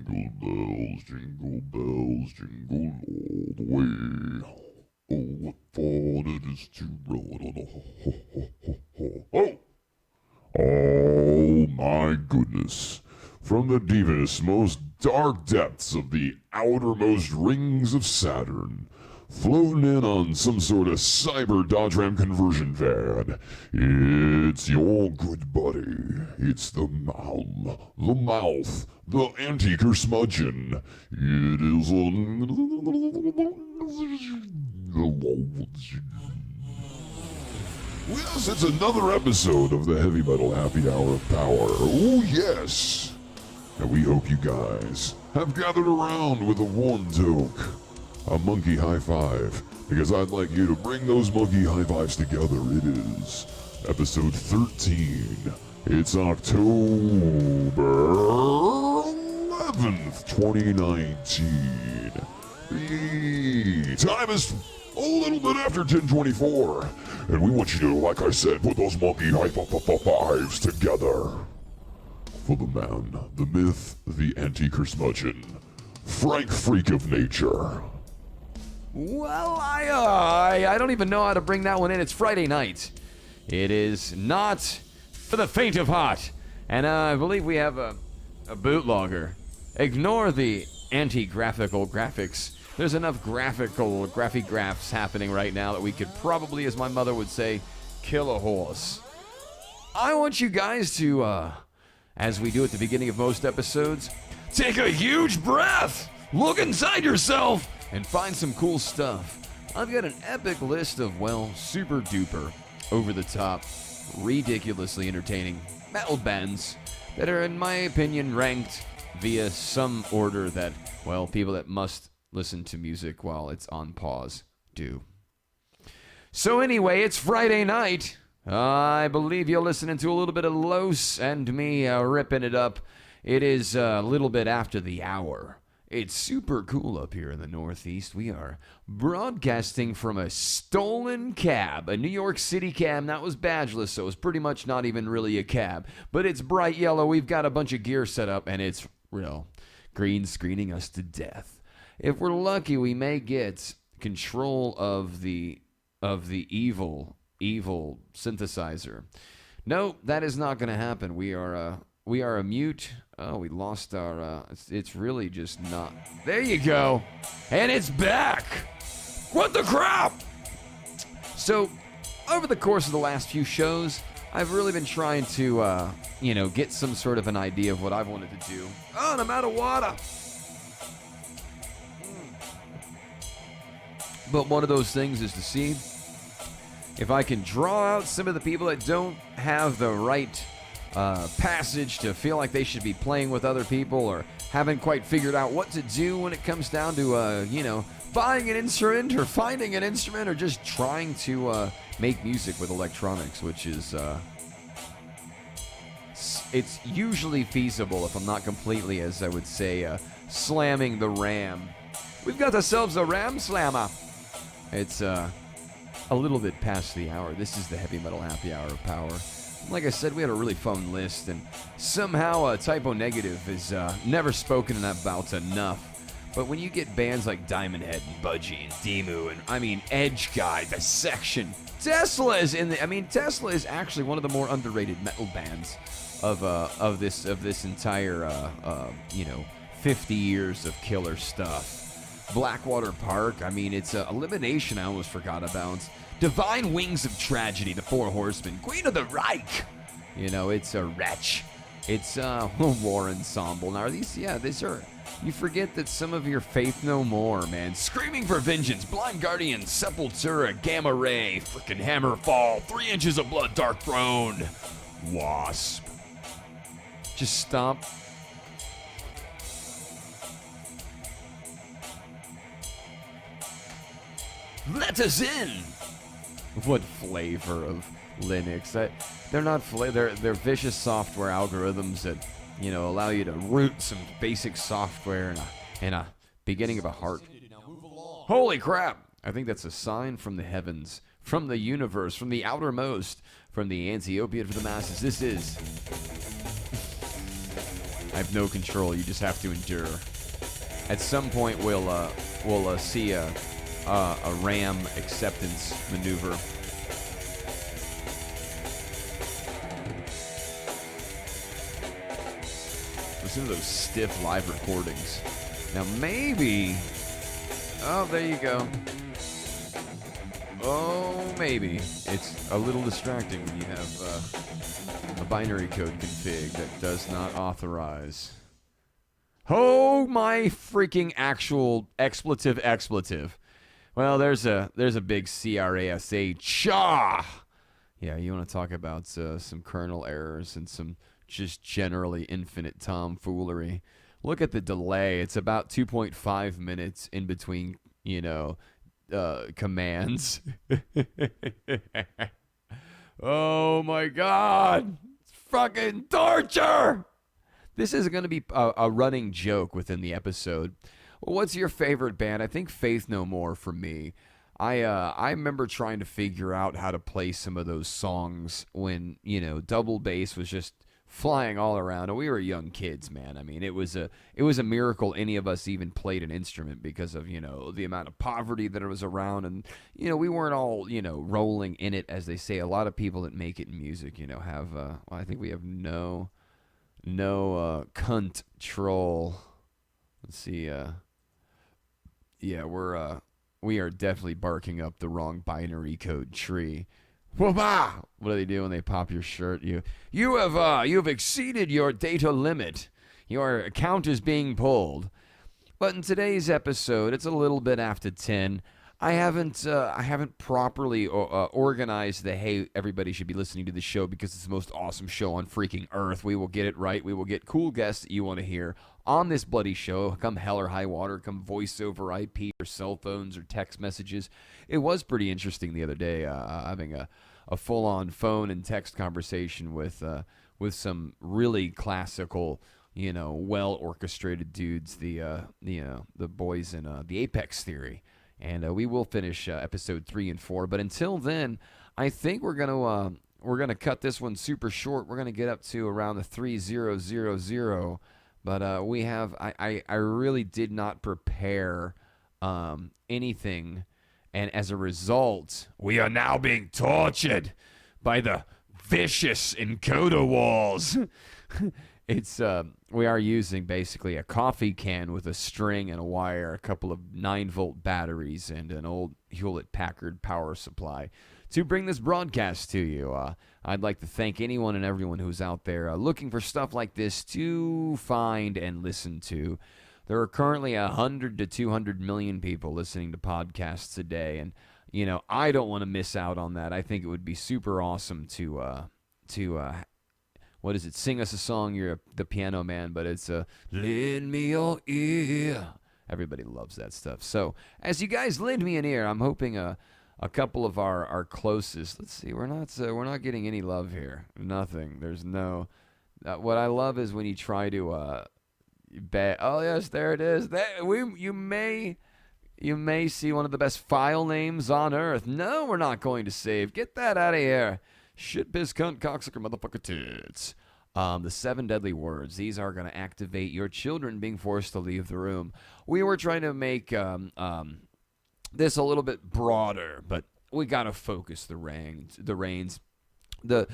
jingle all the way. Oh, what fun it is to run on a ho. Oh my goodness. From the deepest, most dark depths of the outermost rings of Saturn, floating in on some sort of cyber Dodge Ram conversion van, it's your good buddy. It's the mouth, the anti-curmudgeon. It is Yes, it's another episode of the Heavy Metal Happy Hour of Power. Oh, yes. And we hope you guys have gathered around with a warm toke, a monkey high five, because I'd like you to bring those monkey high fives together. It is episode 13. It's October 11th, 2019. The time is a little bit after 10:24, and we want you to, like I said, put those monkey high fives together for the man, the myth, the anti-curmudgeon, Frank Freak of Nature. Well, I don't even know how to bring that one in. It's Friday night. It is not for the faint of heart, and I believe we have a bootlegger. Ignore the anti-graphical graphics. There's enough graphic graphs happening right now that we could probably, as my mother would say, kill a horse. I want you guys to, as we do at the beginning of most episodes, take a huge breath, look inside yourself, and find some cool stuff. I've got an epic list of, well, super duper, over the top, ridiculously entertaining metal bands that are, in my opinion, ranked via some order that, well, people that must listen to music while it's on pause do. So anyway, it's Friday night. I believe you're listening to a little bit of Los and me ripping it up. It is a little bit after the hour. It's super cool up here in the Northeast. We are broadcasting from a stolen cab, a New York City cab. That was badgeless, so it's pretty much not even really a cab. But it's bright yellow. We've got a bunch of gear set up, and it's real green screening us to death. If we're lucky, we may get control of the evil synthesizer. No, that is not going to happen. We are a mute. Oh, we lost our. It's really just not. There you go, and it's back. What the crap? So, over the course of the last few shows, I've really been trying to, get some sort of an idea of what I've wanted to do. Oh, and I'm out of water. But one of those things is to see if I can draw out some of the people that don't have the right passage to feel like they should be playing with other people or haven't quite figured out what to do when it comes down to, buying an instrument or finding an instrument or just trying to make music with electronics, which is, it's usually feasible if I'm not completely, as I would say, slamming the RAM. We've got ourselves a RAM slammer. It's a little bit past the hour. This is the Heavy Metal Happy Hour of Power. Like I said, we had a really fun list, and somehow Typo Negative is never spoken about enough. But when you get bands like Diamond Head and Budgie and Demu and, Edge Guy, Dissection, Tesla is in the... Tesla is actually one of the more underrated metal bands of this entire, 50 years of killer stuff. Blackwater Park, it's Elimination I almost forgot about. Divine Wings of Tragedy, the Four Horsemen, Queen of the Reich. It's a Wretch. It's a War Ensemble. Now, these are, you forget that some of your Faith No More, man. Screaming for Vengeance, Blind Guardian, Sepultura, Gamma Ray, frickin' Hammerfall, 3 Inches of Blood, Dark Throne, Wasp. Just stop. Let us in! What flavor of Linux? They're not they're vicious software algorithms that, allow you to root some basic software in a beginning of a heart. Holy crap! I think that's a sign from the heavens, from the universe, from the outermost, from the anti-opiate for the masses. This is I have no control. You just have to endure. At some point, we'll see a RAM acceptance maneuver. Listen to those stiff live recordings. Now maybe... Oh, there you go. Oh, maybe. It's a little distracting when you have a binary code config that does not authorize. Oh, my freaking actual expletive. Well, there's a big CRASH. Yeah, you want to talk about some kernel errors and some just generally infinite tomfoolery. Look at the delay. It's about 2.5 minutes in between, commands. Oh my God. It's fucking torture. This is going to be a running joke within the episode. Well, what's your favorite band? I think Faith No More for me. I remember trying to figure out how to play some of those songs when, double bass was just flying all around, and we were young kids, man. I mean, it was a miracle any of us even played an instrument because of the amount of poverty that was around, and we weren't all rolling in it, as they say. A lot of people that make it in music, have I think we have no control. Let's see. Yeah, we are definitely barking up the wrong binary code tree. What do they do when they pop your shirt? You have exceeded your data limit. Your account is being pulled. But in today's episode, it's a little bit after 10. I haven't properly organized the hey, everybody should be listening to the show because it's the most awesome show on freaking earth. We will get it right. We will get cool guests that you want to hear on this bloody show. Come hell or high water, come voice over IP or cell phones or text messages. It was pretty interesting the other day having a full-on phone and text conversation with some really classical, well-orchestrated dudes, the boys in the Apex Theory. And we will finish episode 3 and 4. But until then, I think we're gonna cut this one super short. We're gonna get up to around the 3000. But we have I really did not prepare anything, and as a result, we are now being tortured by the vicious encoder walls. It's we are using basically a coffee can with a string and a wire, a couple of 9-volt batteries, and an old Hewlett-Packard power supply to bring this broadcast to you. I'd like to thank anyone and everyone who's out there looking for stuff like this to find and listen to. There are currently 100 to 200 million people listening to podcasts a day, and I don't want to miss out on that. I think it would be super awesome to what is it? Sing us a song. You're the piano man, but it's lend me your ear. Everybody loves that stuff. So as you guys lend me an ear, I'm hoping a couple of our closest. Let's see. We're not getting any love here. Nothing. There's no. What I love is when you try to oh yes, there it is. You may see one of the best file names on earth. No, we're not going to save. Get that out of here. Shit, piss, cunt, cocksucker, motherfucker, tits. The 7 deadly words. These are going to activate your children being forced to leave the room. We were trying to make this a little bit broader, but we got to focus the reins. The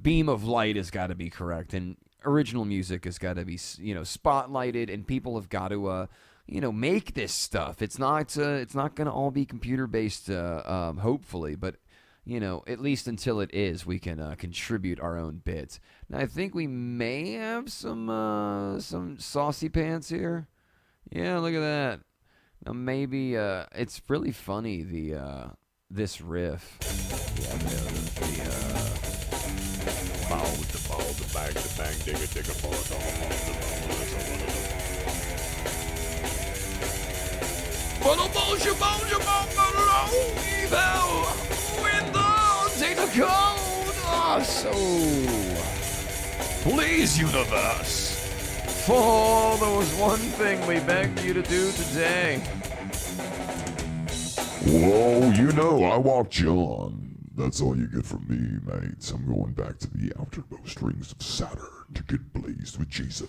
beam of light has got to be correct, and original music has got to be spotlighted, and people have got to make this stuff. It's not going to all be computer based, hopefully, but at least until it is, we can contribute our own bits. Now, I think we may have some saucy pants here. Yeah, look at that. Now, maybe it's really funny, this riff. Yeah, the ball with the ball, the bang, digga, ball, so, please, universe, for there was one thing we begged you to do today. Whoa, I walked you on. That's all you get from me, mates. I'm going back to the outermost rings of Saturn to get blazed with Jesus.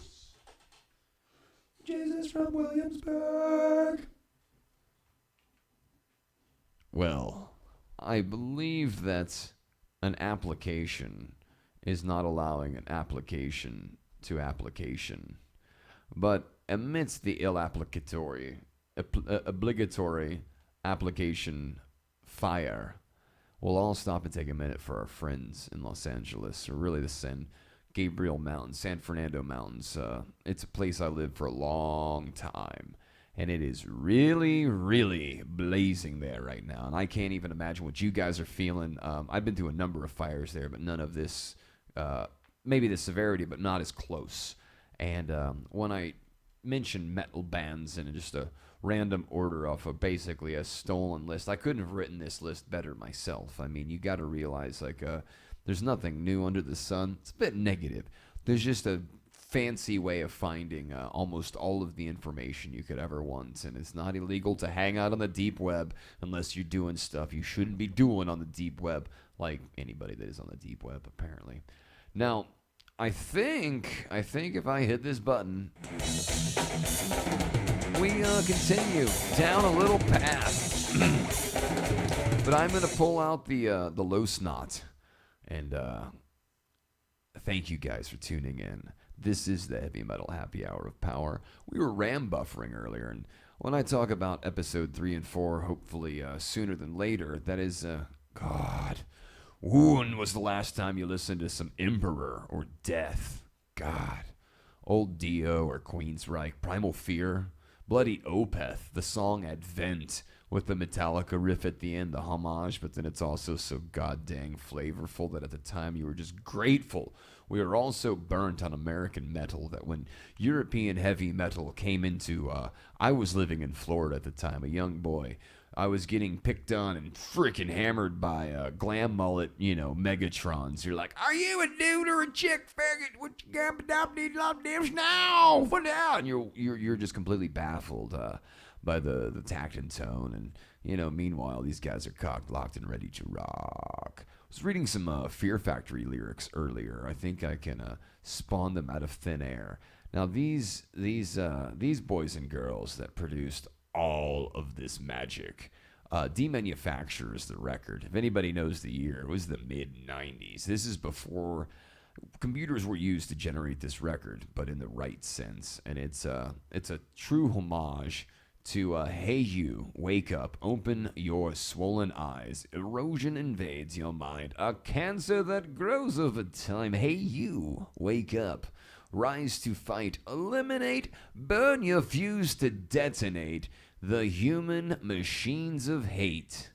is from Williamsburg. Well, I believe that an application is not allowing an application to application. But amidst the obligatory application fire, we'll all stop and take a minute for our friends in Los Angeles, or really the San Gabriel Mountains, San Fernando Mountains. It's a place I lived for a long time, and it is really, really blazing there right now. And I can't even imagine what you guys are feeling. I've been through a number of fires there, but none of this, maybe the severity, but not as close. And when I mentioned metal bands in just a random order off of basically a stolen list, I couldn't have written this list better myself. I mean, you got to realize, like, there's nothing new under the sun. It's a bit negative. There's just a fancy way of finding almost all of the information you could ever want, and it's not illegal to hang out on the deep web unless you're doing stuff you shouldn't be doing on the deep web, like anybody that is on the deep web, apparently. Now, I think if I hit this button, we continue down a little path. But I'm gonna pull out the low snot, and thank you guys for tuning in. This is the Heavy Metal Happy Hour of Power. We were RAM buffering earlier, and when I talk about episode 3 and 4, hopefully sooner than later, that is, God, when was the last time you listened to some Emperor or Death? God. Old Dio or Queensryche, Primal Fear, Bloody Opeth, the song Advent with the Metallica riff at the end, the homage, but then it's also so goddamn flavorful that at the time you were just grateful. We were all so burnt on American metal that when European heavy metal came into, I was living in Florida at the time, a young boy. I was getting picked on and freaking hammered by glam mullet, Megatrons. You're like, are you a dude or a chick, faggot? What you got? Now, for now. And you're just completely baffled by the tact and tone. And meanwhile, these guys are cocked, locked, and ready to rock. I was reading some Fear Factory lyrics earlier. I think I can spawn them out of thin air. Now these boys and girls that produced all of this magic demanufactures the record. If anybody knows the year, it was the mid-90s. This is before computers were used to generate this record, but in the right sense. And it's a true homage to Hey You, Wake Up, Open Your Swollen Eyes. Erosion invades your mind, a cancer that grows over time. Hey You, Wake Up. Rise to fight, eliminate, burn your fuse to detonate the human machines of hate.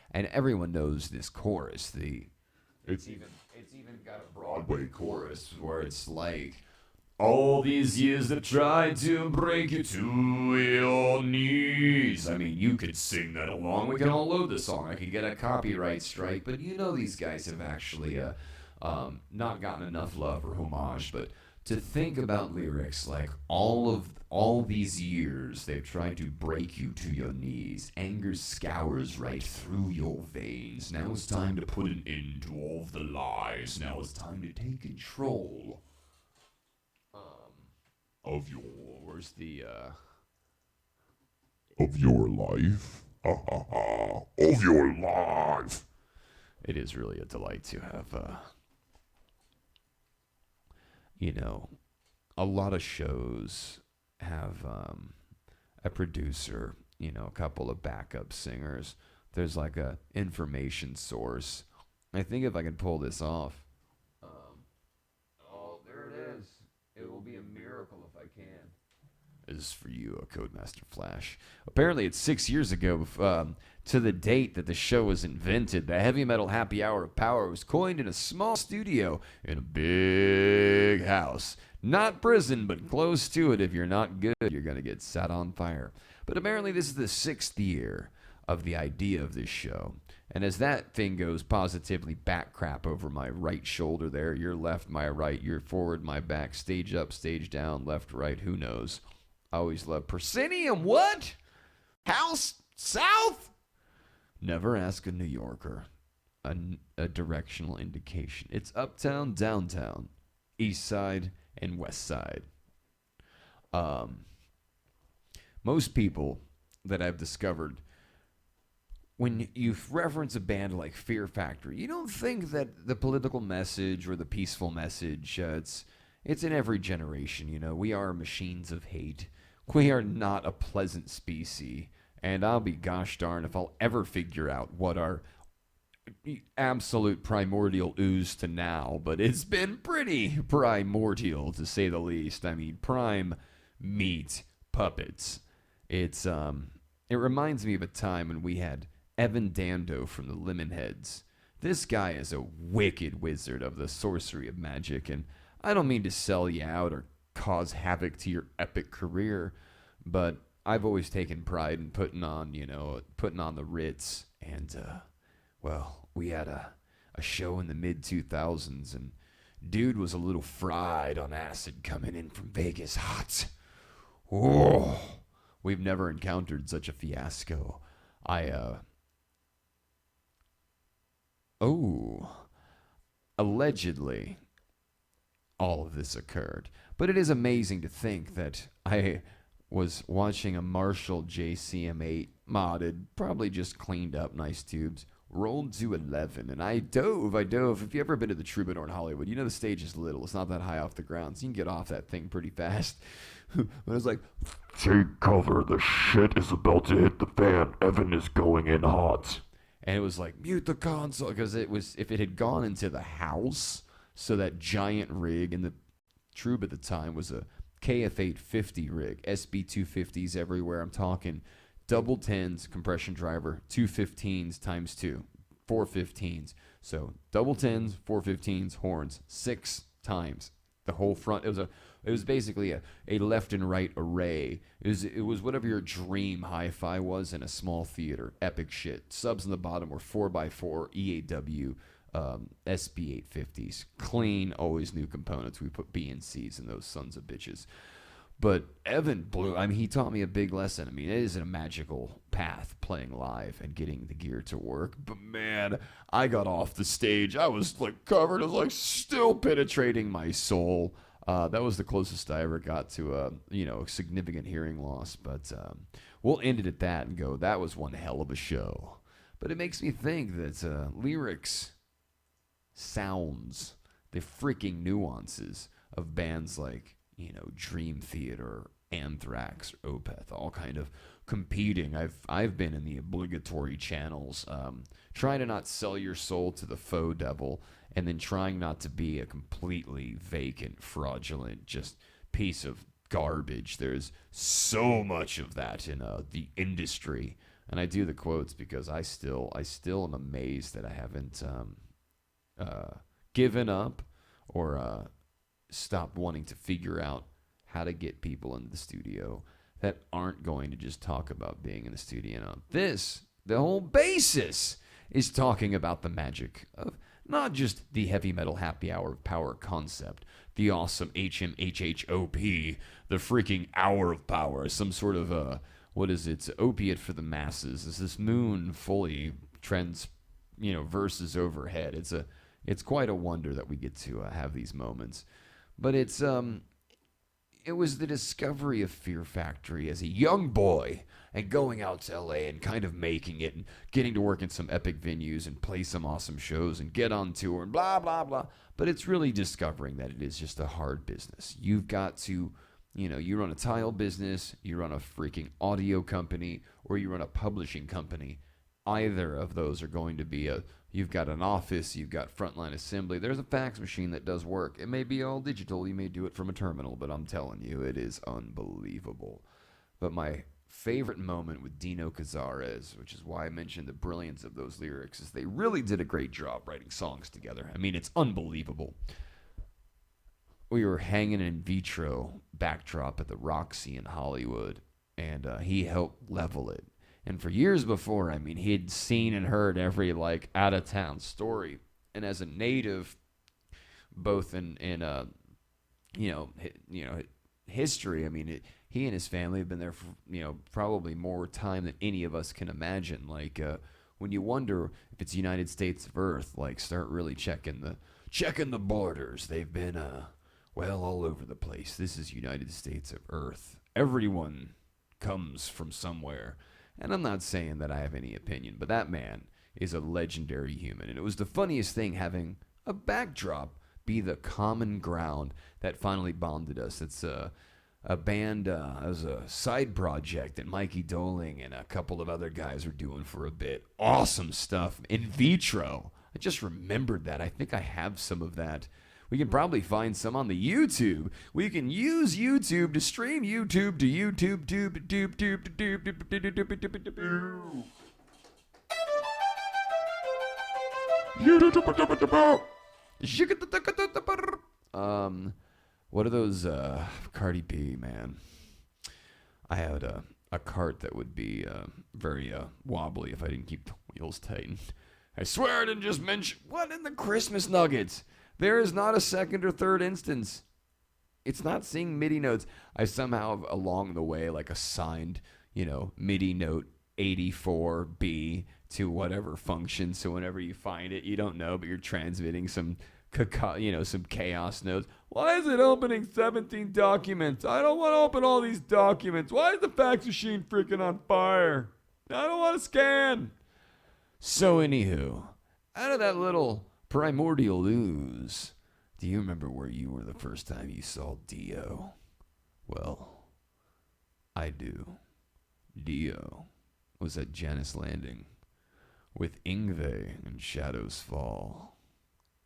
And everyone knows this chorus. It's even got a Broadway chorus where it's like, all these years I've tried to break you to your knees. I mean, you could sing that along. We can all load the song. I could get a copyright strike, but these guys have actually not gotten enough love or homage. But to think about lyrics like all these years they've tried to break you to your knees. Anger scours right through your veins. Now it's time to put an end to all of the lies. Now it's time to take control of yours. Of your life. Of your life. It is really a delight to have a lot of shows have a producer, a couple of backup singers. There's like a information source. I think if I can pull this off. There it is. It will be a miracle if I can. This is for you, Codemaster Flash. Apparently it's 6 years ago to the date that the show was invented. The Heavy Metal Happy Hour of Power was coined in a small studio in a big house. Not prison, but close to it. If you're not good, you're going to get set on fire. But apparently this is the 6th year of the idea of this show. And as that thing goes positively back crap over my right shoulder there, your left, my right, your forward, my back, stage up, stage down, left, right, who knows. I always love proscenium. What? House? South? Never ask a New Yorker a directional indication. It's uptown, downtown, east side, and west side. most people that I've discovered, when you reference a band like Fear Factory, you don't think that the political message or the peaceful message, it's in every generation. We are machines of hate. We are not a pleasant species, and I'll be gosh darn if I'll ever figure out what our absolute primordial ooze to now, but it's been pretty primordial to say the least. I mean, prime meat puppets. It reminds me of a time when we had Evan Dando from the Lemonheads. This guy is a wicked wizard of the sorcery of magic, and I don't mean to sell you out or cause havoc to your epic career, but I've always taken pride in putting on the Ritz, and well, we had a show in the mid 2000s, and dude was a little fried on acid coming in from Vegas hot. Oh, we've never encountered such a fiasco. Allegedly, all of this occurred. But it is amazing to think that I was watching a Marshall JCM8 modded, probably just cleaned up, nice tubes, rolled to 11, and I dove. If you've ever been to the Troubadour in Hollywood, the stage is little. It's not that high off the ground, so you can get off that thing pretty fast. But I was like, take cover, the shit is about to hit the fan. Evan is going in hot. And it was like, mute the console, because if it had gone into the house, so that giant rig, and the Trouba at the time was a KF850 rig, SB250s everywhere. I'm talking double 10s, compression driver, 215s times 2, 415s. So double 10s, 415s, horns, 6 times. The whole front. It was basically a left and right array. It was whatever your dream hi-fi was in a small theater. Epic shit. Subs in the bottom were 4x4 EAW SB850s. Clean, always new components. We put B and C's in those sons of bitches. But Evan blew. I mean, he taught me a big lesson. I mean, it is a magical path playing live and getting the gear to work. But man, I got off the stage. I was like covered. It was like still penetrating my soul. That was the closest I ever got to a significant hearing loss. But we'll end it at that and go, that was one hell of a show. But it makes me think that lyrics, sounds, the freaking nuances of bands like Dream Theater, Anthrax, or Opeth, all kind of competing. I've been in the obligatory channels, trying to not sell your soul to the faux devil, and then trying not to be a completely vacant, fraudulent, just piece of garbage. There's so much of that in the industry, and I do the quotes because I still am amazed that I haven't given up or stopped wanting to figure out how to get people into the studio that aren't going to just talk about being in the studio. The whole basis is talking about the magic of not just the heavy metal happy hour of power concept, the awesome HMHHOP, the freaking hour of power, some sort of it's opiate for the masses. Is this moon fully verses overhead? It's quite a wonder that we get to have these moments. But it was the discovery of Fear Factory as a young boy and going out to LA and kind of making it and getting to work in some epic venues and play some awesome shows and get on tour and blah, blah, blah. But it's really discovering that it is just a hard business. You've got to, you run a tile business, you run a freaking audio company, or you run a publishing company. Either of those are going to be you've got an office, you've got frontline assembly. There's a fax machine that does work. It may be all digital, you may do it from a terminal, but I'm telling you, it is unbelievable. But my favorite moment with Dino Cazares, which is why I mentioned the brilliance of those lyrics, is they really did a great job writing songs together. I mean, it's unbelievable. We were hanging in vitro backdrop at the Roxy in Hollywood, and he helped level it. And for years before, I mean, he'd seen and heard every out-of-town story. And as a native, both in history, I mean, he and his family have been there for probably more time than any of us can imagine. When you wonder if it's United States of Earth, start really checking the borders. They've been all over the place. This is United States of Earth. Everyone comes from somewhere. And I'm not saying that I have any opinion, but that man is a legendary human. And it was the funniest thing having a backdrop be the common ground that finally bonded us. It's a band, it was a side project that Mikey Doling and a couple of other guys were doing for a bit. Awesome stuff. In Vitro. I just remembered that. I think I have some of that. We can probably find some on the YouTube. We can use YouTube to stream YouTube to YouTube. What are those Cardi B, man? I had a cart that would be very wobbly if I didn't keep the wheels tightened. I swear I didn't just mention what in the Christmas Nuggets. There is not a second or third instance. It's not seeing MIDI notes. I somehow along the way like assigned, MIDI note 84B to whatever function. So whenever you find it, you don't know, but you're transmitting some chaos notes. Why is it opening 17 documents? I don't want to open all these documents. Why is the fax machine freaking on fire? I don't want to scan. So anywho, out of that little primordial ooze, do you remember where you were the first time you saw Dio? Well, I do. Dio was at Janus Landing with Yngwie and Shadows Fall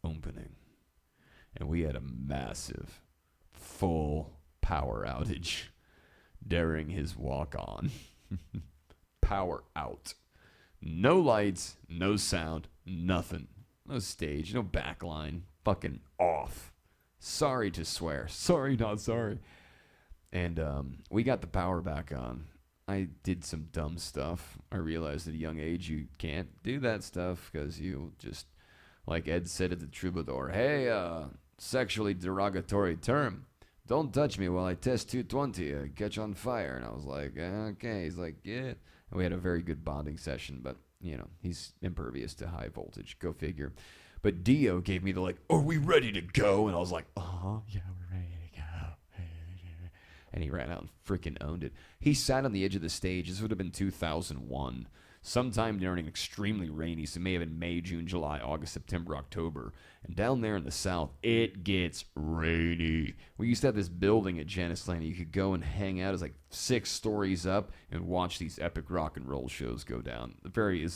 opening. And we had a massive, full power outage during his walk-on. Power out. No lights, no sound, nothing. No stage, no backline. Fucking off. Sorry to swear. Sorry, not sorry. And we got the power back on. I did some dumb stuff. I realized at a young age you can't do that stuff because you just, like Ed said at the Troubadour, hey, sexually derogatory term. Don't touch me while I test 220. I catch on fire. And I was like, okay. He's like, yeah. And we had a very good bonding session, but, he's impervious to high voltage. Go figure. But Dio gave me the like, are we ready to go? And I was like, yeah, we're ready to go. And he ran out and freaking owned it. He sat on the edge of the stage. This would have been 2001. Sometime during extremely rainy, so it may have been May, June, July, August, September, October. And down there in the south, it gets rainy. We used to have this building at Janus Landing. You could go and hang out. It's like 6 stories up and watch these epic rock and roll shows go down. It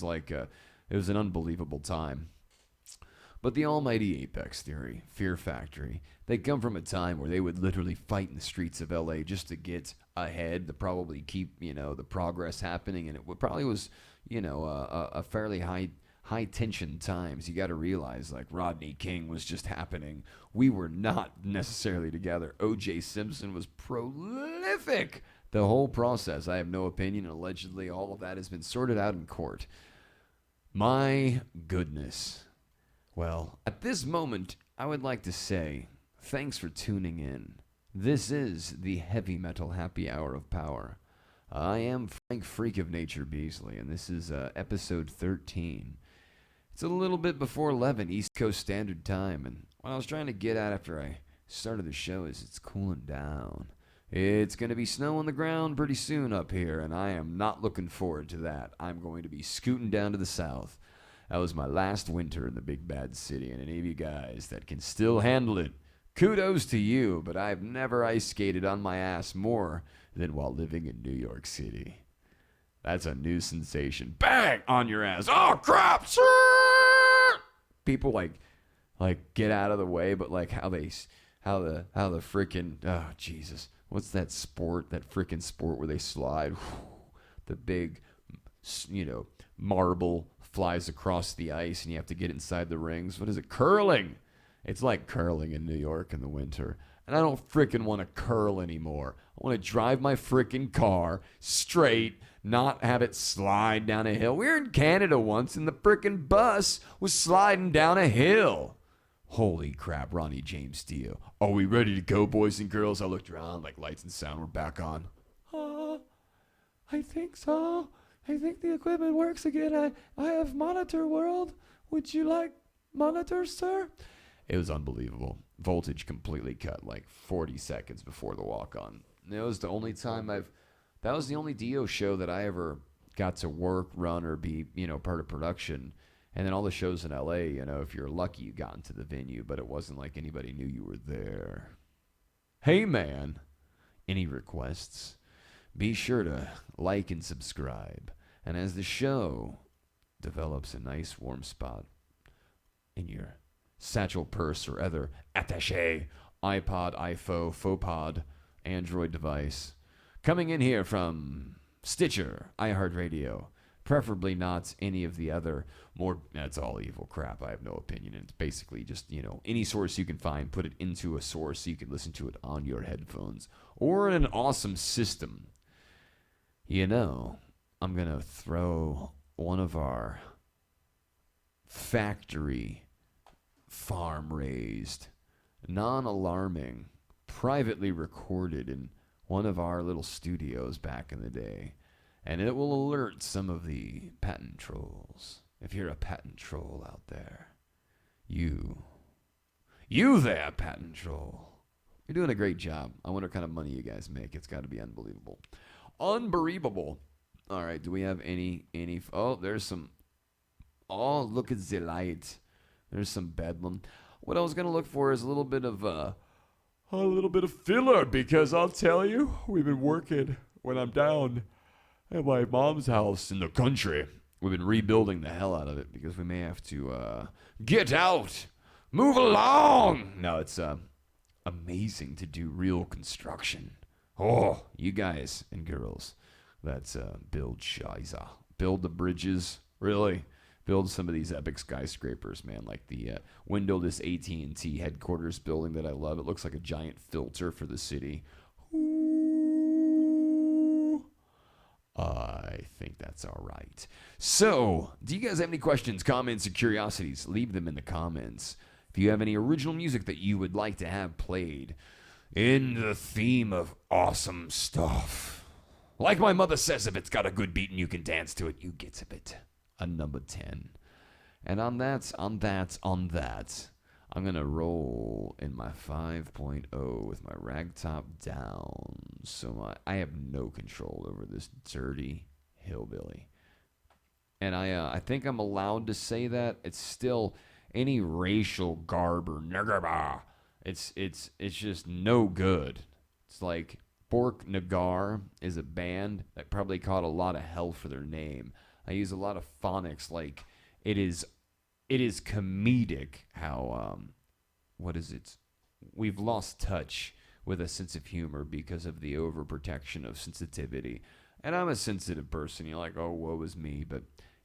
was an unbelievable time. But the almighty Apex Theory, Fear Factory, they come from a time where they would literally fight in the streets of LA just to get ahead, to probably keep, the progress happening. And it probably was, a fairly high tension times. You got to realize, like, Rodney King was just happening. We were not necessarily together. O.J. Simpson was prolific. The whole process, I have no opinion. Allegedly, all of that has been sorted out in court. My goodness. Well, at this moment, I would like to say thanks for tuning in. This is the Heavy Metal Happy Hour of Power. I am Frank Freak of Nature Beasley, and this is episode 13. It's a little bit before 11 East Coast Standard Time, and what I was trying to get at after I started the show is it's cooling down. It's going to be snow on the ground pretty soon up here, and I am not looking forward to that. I'm going to be scooting down to the south. That was my last winter in the big bad city, and any of you guys that can still handle it, kudos to you, but I've never ice skated on my ass more than while living in New York City. That's a new sensation. Bang! On your ass. Oh, crap! People like get out of the way, but like how the freaking, oh, Jesus. What's that sport, that freaking sport where they slide? The big, marble flies across the ice and you have to get inside the rings. What is it? Curling. It's like curling in New York in the winter. And I don't freaking want to curl anymore. I want to drive my freaking car straight, not have it slide down a hill. We were in Canada once and the freaking bus was sliding down a hill. Holy crap, Ronnie James Dio. Are we ready to go, boys and girls? I looked around like lights and sound were back on. I think so. I think the equipment works again. I have monitor world. Would you like monitors, sir? It was unbelievable. Voltage completely cut like 40 seconds before the walk-on. It was the only time I've That was the only Dio show that I ever got to work, run, or be, part of production. And then all the shows in LA, if you're lucky, you got into the venue, but it wasn't like anybody knew you were there. Hey, man, any requests? Be sure to like and subscribe. And as the show develops a nice warm spot in your satchel purse or other attaché, iPod, iPhone, faux pod, Android device, coming in here from Stitcher, iHeartRadio, preferably not any of the other that's all evil crap. I have no opinion. It's basically just, any source you can find, put it into a source so you can listen to it on your headphones or in an awesome system. I'm going to throw one of our factory, farm-raised, non-alarming, privately recorded in one of our little studios back in the day. And it will alert some of the patent trolls. If you're a patent troll out there, you there, patent troll. You're doing a great job. I wonder what kind of money you guys make. It's got to be unbelievable. Unbelievable. All right, do we have any oh, there's some. Oh, look at the light. There's some bedlam. What I was going to look for is a little bit of filler, because I'll tell you, we've been working when I'm down at my mom's house in the country. We've been rebuilding the hell out of it because we may have to get out, move along. No, it's amazing to do real construction. Oh, you guys and girls, that's build Shiza. Build the bridges, really. Build some of these epic skyscrapers, man, like the windowless AT&T headquarters building that I love. It looks like a giant filter for the city. Ooh. I think that's all right. So, do you guys have any questions, comments, or curiosities? Leave them in the comments. If you have any original music that you would like to have played in the theme of awesome stuff, like my mother says, if it's got a good beat and you can dance to it, you get it. A number 10. And on that, I'm going to roll in my 5.0 with my rag top down. So I have no control over this dirty hillbilly. And I think I'm allowed to say that. It's still any racial garb or nigger. It's just no good. It's like Bork Nagar is a band that probably caught a lot of hell for their name. I use a lot of phonics, like it is comedic how what is it? We've lost touch with a sense of humor because of the overprotection of sensitivity. And I'm a sensitive person. You're like, oh, woe is me, but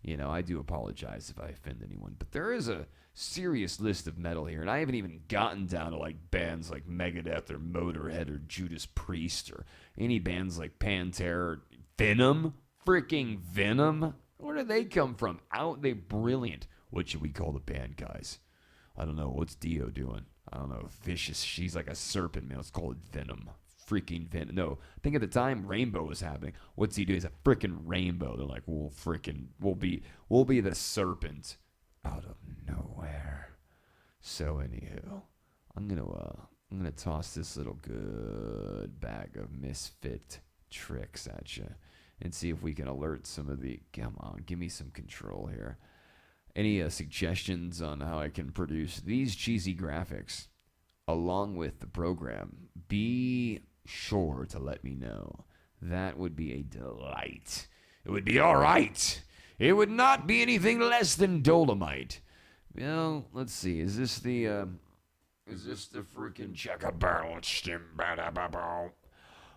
I do apologize if I offend anyone. But there is a serious list of metal here, and I haven't even gotten down to like bands like Megadeth or Motorhead or Judas Priest or any bands like Pantera or Venom. Freaking Venom. Where do they come from? They brilliant. What should we call the band, guys? I don't know. What's Dio doing? I don't know. Vicious. She's like a serpent, man. Let's call it Venom. Freaking Venom. No, I think at the time Rainbow was happening. What's he doing? He's a freaking rainbow. They're like, we'll be the serpent out of nowhere. So anywho, I'm gonna toss this little good bag of misfit tricks at you and see if we can alert some of the. Come on, give me some control here. Any suggestions on how I can produce these cheesy graphics along with the program? Be sure to let me know. That would be a delight. It would be all right. It would not be anything less than Dolomite. Well, let's see. Is this the freaking checker barrel?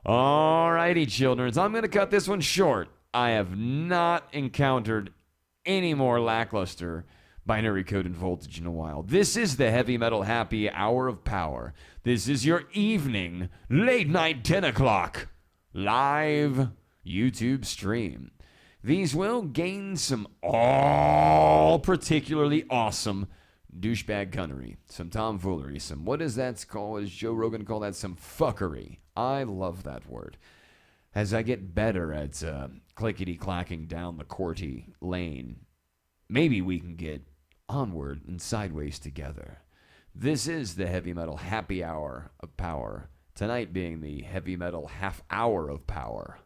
Alrighty, children. I'm going to cut this one short. I have not encountered any more lackluster binary code and voltage in a while. This is the Heavy Metal Happy Hour of Power. This is your evening, late night 10 o'clock, live YouTube stream. These will gain some all particularly awesome douchebag gunnery, some tomfoolery, some, what is that called? What does Joe Rogan call that? Some fuckery. I love that word. As I get better at clickety-clacking down the courty lane, maybe we can get onward and sideways together. This is the Heavy Metal Happy Hour of Power. Tonight being the Heavy Metal Half Hour of Power.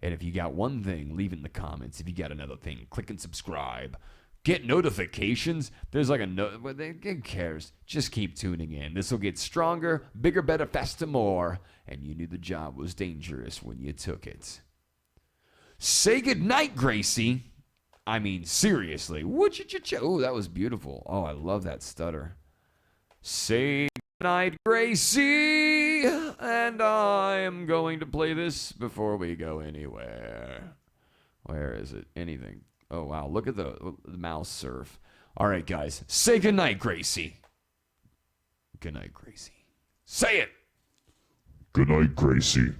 And if you got one thing, leave it in the comments. If you got another thing, click and subscribe. Get notifications. There's like a who cares? Just keep tuning in. This will get stronger, bigger, better, faster, more. And you knew the job was dangerous when you took it. Say goodnight, Gracie. I mean, seriously. Oh, that was beautiful. Oh, I love that stutter. Say goodnight, Gracie. And I am going to play this before we go anywhere. Where is it? Anything. Oh, wow. Look at the mouse surf. All right, guys. Say goodnight, Gracie. Goodnight, Gracie. Say it. Good night, Gracie.